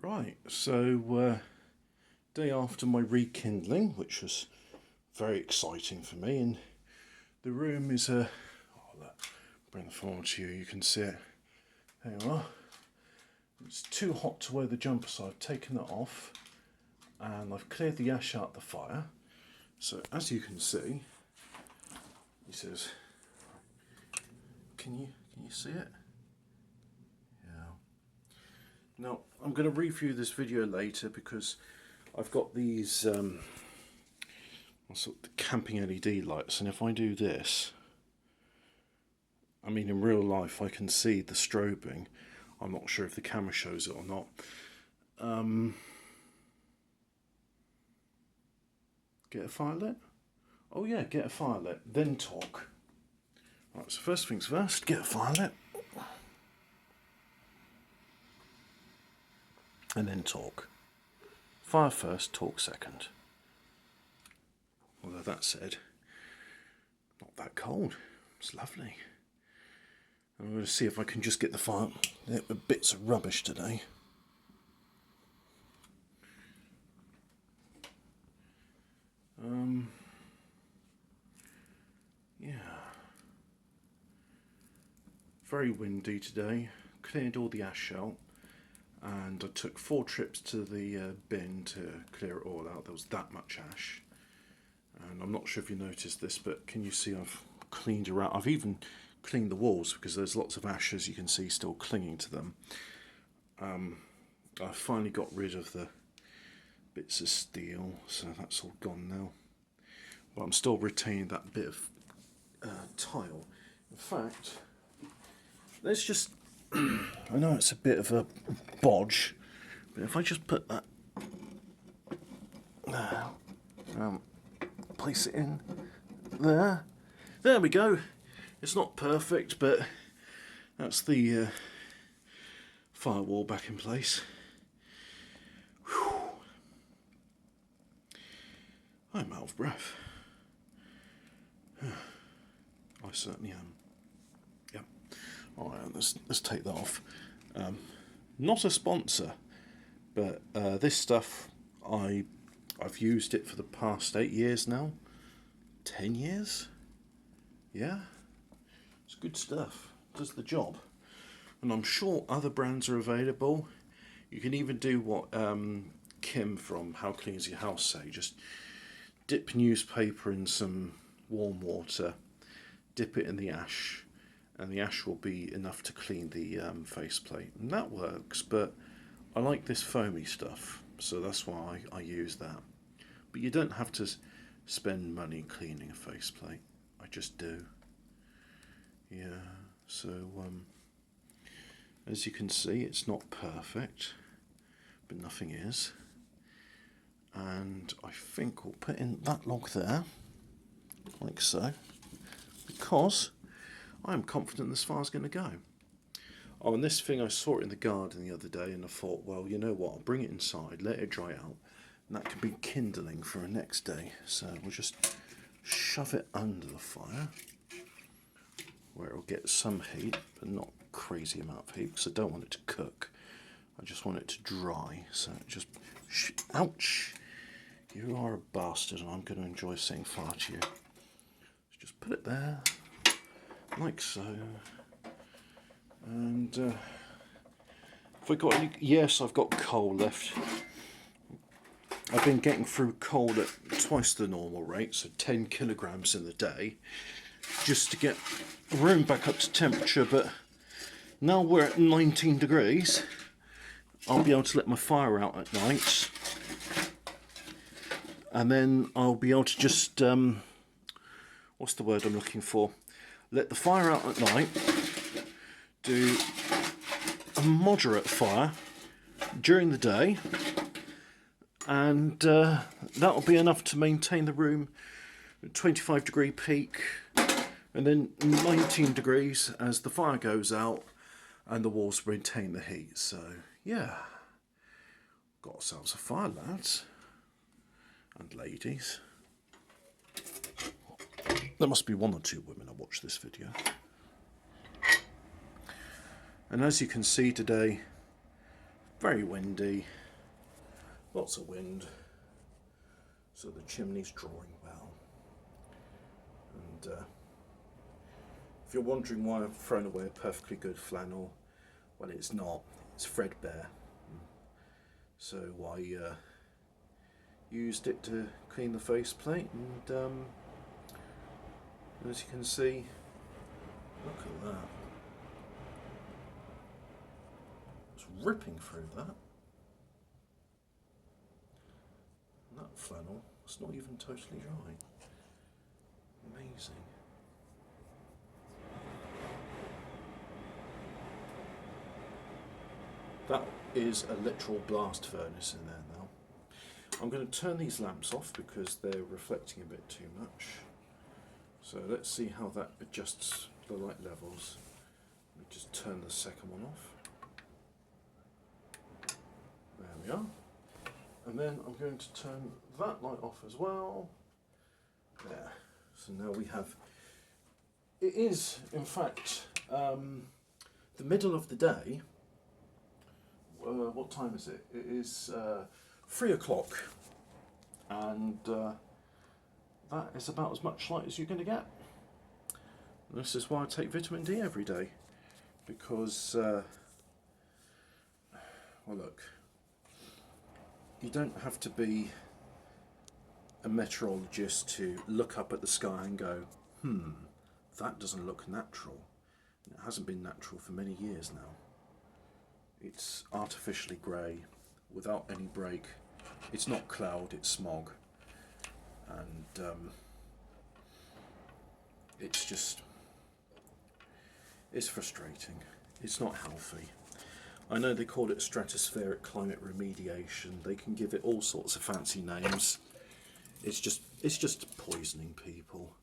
Right, so day after my rekindling, which was very exciting for me, and the room is bring the forward to you, you can see it. There you are. It's too hot to wear the jumper, so I've taken it off and I've cleared the ash out the fire. So as you can see, he says, can you see it? Yeah. Now I'm going to review this video later because I've got these sort of camping LED lights, and if I do this, I mean in real life I can see the strobing. I'm not sure if the camera shows it or not. Get a fire lit? Oh yeah, get a fire lit, then talk. Right, so first things first, get a fire lit. And then talk. Fire first, talk second. Although that said, not that cold. It's lovely. I'm going to see if I can just get the fire lit with bits of rubbish today. Yeah. Very windy today. Cleared all the ash out. And I took 4 trips to the bin to clear it all out. There was that much ash. And I'm not sure if you noticed this, but can you see I've cleaned around. I've even cleaned the walls because there's lots of ash, as you can see, still clinging to them. I finally got rid of the bits of steel, so that's all gone now. But I'm still retaining that bit of tile. In fact, let's just... I know it's a bit of a bodge, but if I just put that there, place it in there. There we go. It's not perfect, but that's the firewall back in place. Whew. I'm out of breath. I certainly am. Yep. Alright, let's take that off. Not a sponsor, but this stuff, I've used it for the past 8 years now. 10 years? Yeah? It's good stuff. Does the job. And I'm sure other brands are available. You can even do what Kim from How Clean Is Your House say. Just dip newspaper in some warm water, dip it in the ash, and the ash will be enough to clean the faceplate. And that works, but I like this foamy stuff, so that's why I use that. But you don't have to spend money cleaning a faceplate. I just do. Yeah, so as you can see, it's not perfect, but nothing is. And I think we'll put in that log there, like so, because I'm confident this fire's going to go. Oh, and this thing, I saw it in the garden the other day, and I thought, well, you know what, I'll bring it inside, let it dry out, and that can be kindling for the next day. So we'll just shove it under the fire, where it'll get some heat, but not crazy amount of heat, because I don't want it to cook. I just want it to dry, so just... Ouch! You are a bastard, and I'm going to enjoy setting fire to you. So just put it there, like so. And have I got any? Yes, I've got coal left. I've been getting through coal at twice the normal rate, so 10 kilograms in the day, just to get the room back up to temperature. But now we're at 19 degrees, I'll be able to let my fire out at night. And then I'll be able to just, what's the word I'm looking for? Let the fire out at night, do a moderate fire during the day, and that'll be enough to maintain the room at 25-degree peak, and then 19 degrees as the fire goes out, and the walls retain the heat. So, yeah, got ourselves a fire, lads. And ladies. There must be 1 or 2 women that watch this video. And as you can see today, very windy, lots of wind, so the chimney's drawing well. And if you're wondering why I've thrown away a perfectly good flannel, well, it's not, it's threadbare. So I used it to clean the faceplate, and as you can see, look at that. It's ripping through that. And that flannel, it's not even totally dry. Amazing. That is a literal blast furnace in there now. I'm going to turn these lamps off because they're reflecting a bit too much. So let's see how that adjusts the light levels. Let me just turn the second one off. There we are. And then I'm going to turn that light off as well. There. So now we have, it is in fact the middle of the day. What time is it? It is 3 o'clock, and that is about as much light as you're going to get. And this is why I take vitamin D every day, because well, look, you don't have to be a meteorologist to look up at the sky and go, that doesn't look natural. It hasn't been natural for many years now. It's artificially grey, without any break. It's not cloud, it's smog. And it's just, it's frustrating. It's not healthy. I know they call it stratospheric climate remediation. They can give it all sorts of fancy names. It's just poisoning people.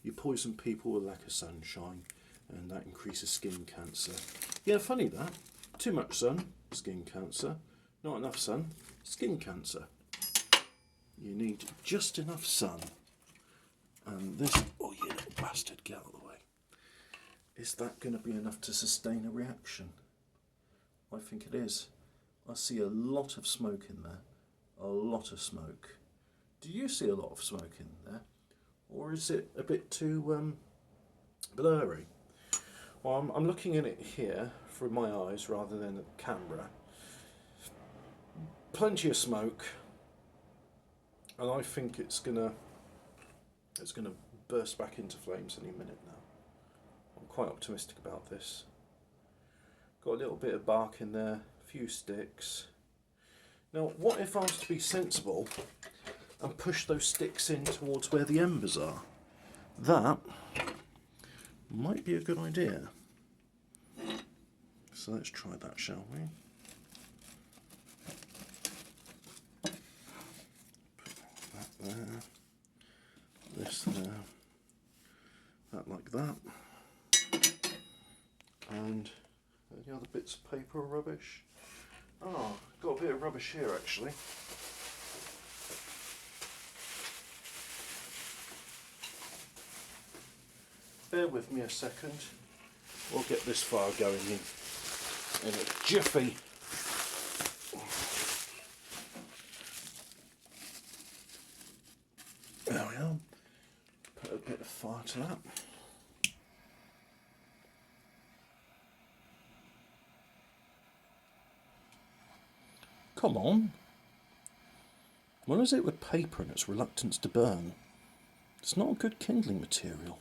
You poison people with lack of sunshine, and that increases skin cancer. Yeah, funny that. Too much sun, skin cancer. Not enough sun, skin cancer. You need just enough sun. And this, oh you little bastard, get out of the way. Is that going to be enough to sustain a reaction? I think it is. I see a lot of smoke in there. A lot of smoke. Do you see a lot of smoke in there? Or is it a bit too blurry? Well, I'm looking at it here through my eyes rather than at the camera. Plenty of smoke, and I think it's gonna burst back into flames any minute now. I'm quite optimistic about this. Got a little bit of bark in there, a few sticks. Now, what if I was to be sensible and push those sticks in towards where the embers are? That might be a good idea. So let's try that, shall we? Put that there, this there, that like that, and any other bits of paper or rubbish? Oh, got a bit of rubbish here actually. Bear with me a second. We'll get this fire going in a jiffy. There we are. Put a bit of fire to that. Come on. What is it with paper and its reluctance to burn? It's not a good kindling material.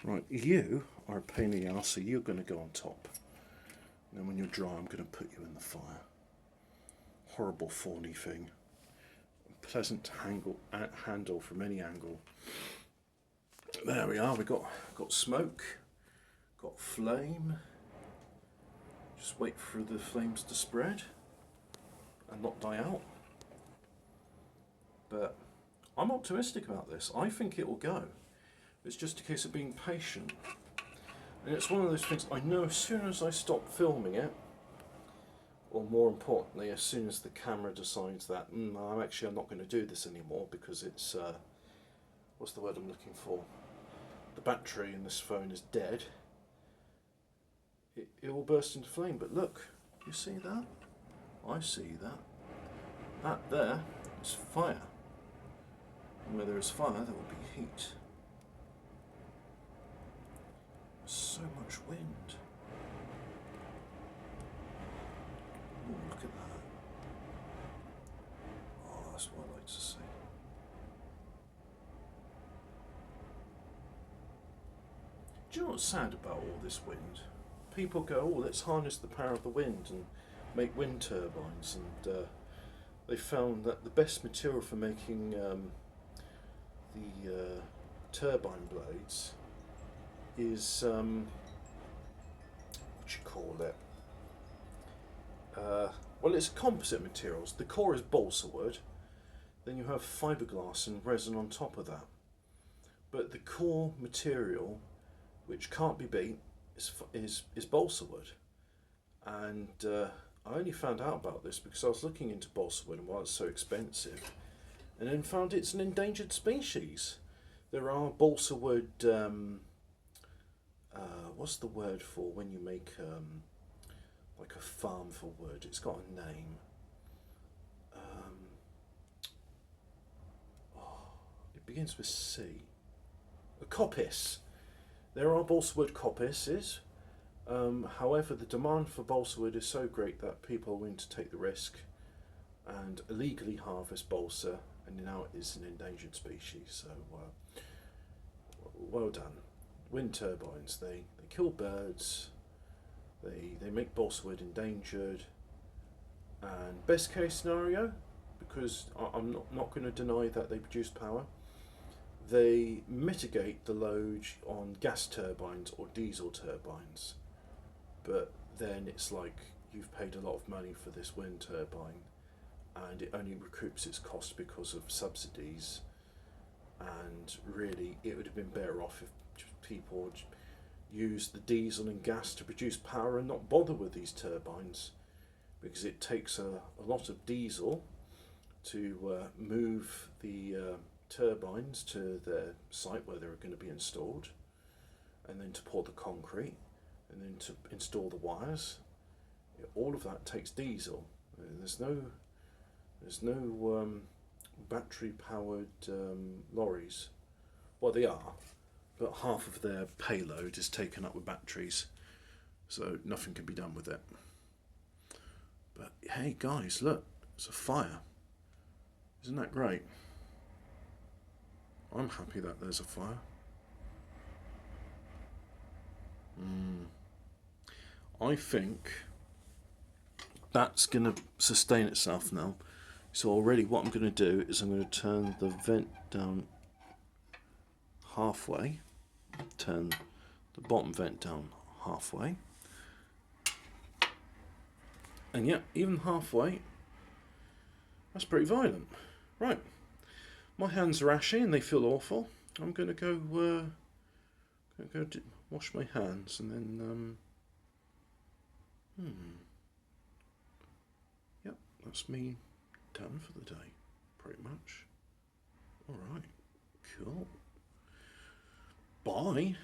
Right, you are a pain in the arse, so you're going to go on top. And then when you're dry, I'm going to put you in the fire. Horrible, thorny thing. Pleasant handle from any angle. There we are. We've got smoke, got flame. Just wait for the flames to spread and not die out. But I'm optimistic about this. I think it will go. It's just a case of being patient. And it's one of those things, I know as soon as I stop filming it, or more importantly, as soon as the camera decides that I'm not going to do this anymore because it's what's the word I'm looking for? The battery in this phone is dead, it will burst into flame. But look, you see that? I see that. That there is fire. And where there is fire, there will be heat. So much wind. Ooh, look at that. Oh, that's what I like to see. Do you know what's sad about all this wind? People go, oh, let's harness the power of the wind and make wind turbines, and they found that the best material for making the turbine blades is what you call it? Well, it's composite materials. The core is balsa wood. Then you have fiberglass and resin on top of that. But the core material, which can't be beat, is balsa wood. And I only found out about this because I was looking into balsa wood and why it's so expensive, and then found it's an endangered species. There are balsa wood. What's the word for when you make like a farm for wood? It's got a name. It begins with C. A coppice. There are balsa wood coppices. However, the demand for balsa wood is so great that people are willing to take the risk and illegally harvest balsa, and now it is an endangered species. So, well done. Wind turbines, they kill birds, they make balsa wood endangered, and best case scenario, because I'm not going to deny that they produce power, they mitigate the load on gas turbines or diesel turbines. But then it's like you've paid a lot of money for this wind turbine and it only recoups its cost because of subsidies, and really it would have been better off if people would use the diesel and gas to produce power and not bother with these turbines, because it takes a lot of diesel to move the turbines to their site where they're going to be installed, and then to pour the concrete, and then to install the wires. All of that takes diesel. There's no battery powered lorries. Well, they are, but half of their payload is taken up with batteries, so nothing can be done with it. But hey guys, look, it's a fire. Isn't that great? I'm happy that there's a fire. I think that's going to sustain itself now. So already what I'm going to do is I'm going to turn the vent down halfway, turn the bottom vent down halfway, and yeah, even halfway, that's pretty violent. Right, my hands are ashy and they feel awful. I'm going to go wash my hands, and then yep, that's me done for the day, pretty much. Alright, cool. Bye.